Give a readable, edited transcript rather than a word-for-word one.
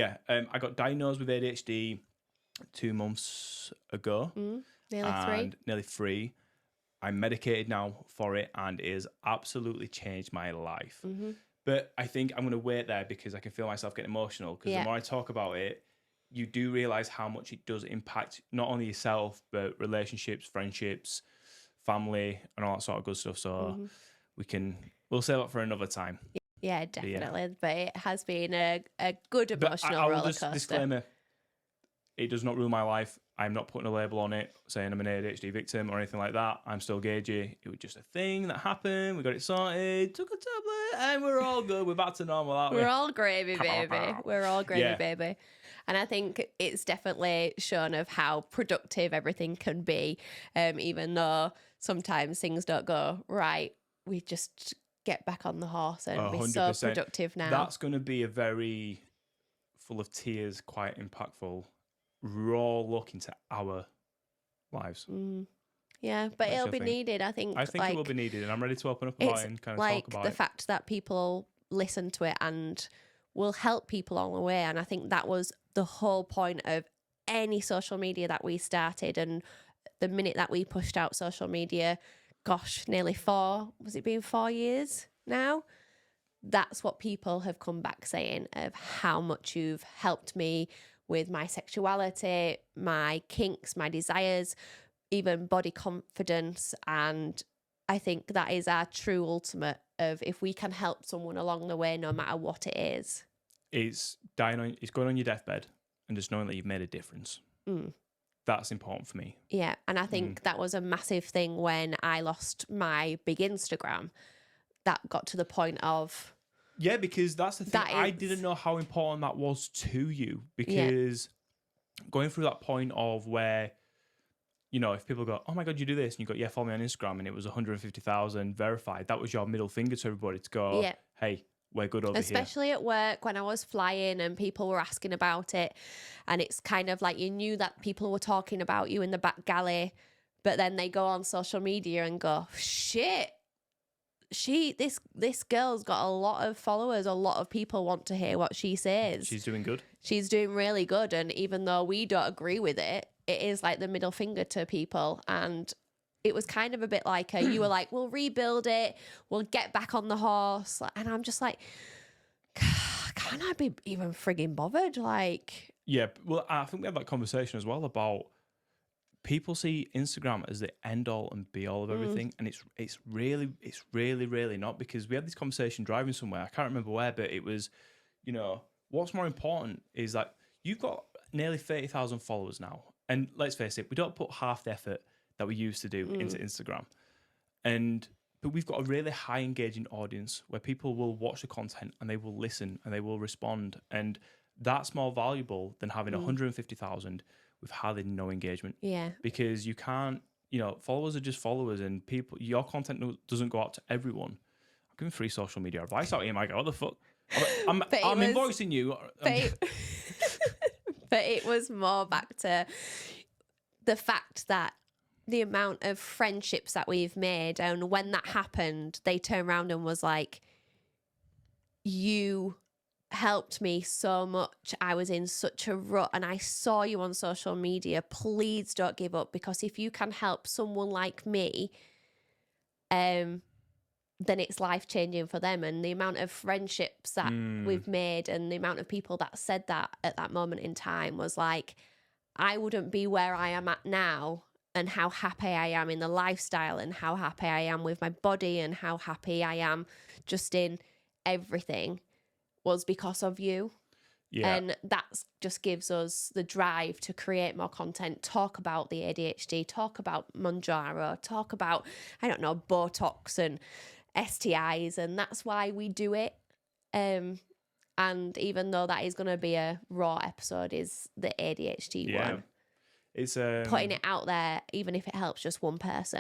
Yeah, I got diagnosed with ADHD 2 months ago. Nearly 3. I'm medicated now for it, and it has absolutely changed my life. Mm-hmm. But I think I'm going to wait there because I can feel myself getting emotional. Because the more I talk about it, you do realize how much it does impact not only yourself, but relationships, friendships, family, and all that sort of good stuff. So we'll save that for another time. Yeah, definitely. But it has been a good emotional roller coaster. Disclaimer, it does not ruin my life. I'm not putting a label on it saying I'm an ADHD victim or anything like that. I'm still Gage. It was just a thing that happened. We got it sorted, took a tablet, and we're all good. We're back to normal, aren't we? We're all gravy, baby. We're all gravy, baby. And I think it's definitely shown of how productive everything can be, even though sometimes things don't go right. We just get back on the horse and be so productive now. That's going to be a very full of tears, quite impactful, raw look into our lives. Yeah, but it'll be needed. I think it will be needed, and I'm ready to open up about it and kind of talk about it. The fact that people listen to it and will help people along the way. And I think that was the whole point of any social media that we started. And the minute that we pushed out social media, gosh, nearly 4 years now? That's what people have come back saying, of how much you've helped me with my sexuality, my kinks, my desires, even body confidence. And I think that is our true ultimate of if we can help someone along the way, no matter what it is. It's going on your deathbed and just knowing that you've made a difference. That's important for me. Yeah, and I think that was a massive thing when I lost my big Instagram. That got to the point of... Yeah, because that's the thing. I didn't know how important that was to you, because going through that point of where, you know, if people go, oh my God, you do this, and you go, yeah, follow me on Instagram, and it was 150,000 verified, that was your middle finger to everybody to go, hey, we're good over here. Especially at work when I was flying and people were asking about it, and it's kind of like you knew that people were talking about you in the back galley, but then they go on social media and go, shit, this girl's got a lot of followers, a lot of people want to hear what she says. She's doing good. She's doing really good. And even though we don't agree with it, it is like the middle finger to people. And it was kind of a bit like you were like, we'll rebuild it, we'll get back on the horse. And I'm just like, can't I be even frigging bothered? Like, yeah, well, I think we had that conversation as well about people see Instagram as the end all and be all of everything, and it's really not, because we had this conversation driving somewhere. I can't remember where, but it was, you know, what's more important is that you've got nearly 30,000 followers now, and let's face it, we don't put half the effort that we used to do into Instagram, but we've got a really high engaging audience where people will watch the content and they will listen and they will respond, and that's more valuable than having 150,000 with hardly no engagement. Yeah. Because you can't, you know, followers are just followers, and people, your content doesn't go out to everyone. I'm giving free social media advice out here, Mike. What the fuck? I'm invoicing you. But it was more back to the fact that the amount of friendships that we've made, and when that happened, they turned around and was like, you helped me so much. I was in such a rut and I saw you on social media. Please don't give up, because if you can help someone like me, then it's life-changing for them. And the amount of friendships that we've made and the amount of people that said that at that moment in time was like, I wouldn't be where I am at now, and how happy I am in the lifestyle, and how happy I am with my body, and how happy I am just in everything, was because of you. Yeah. And that just gives us the drive to create more content, talk about the ADHD, talk about Monjaro, talk about, I don't know, Botox and STIs, and that's why we do it. And even though that is going to be a raw episode, is the ADHD one. It's putting it out there, even if it helps just one person.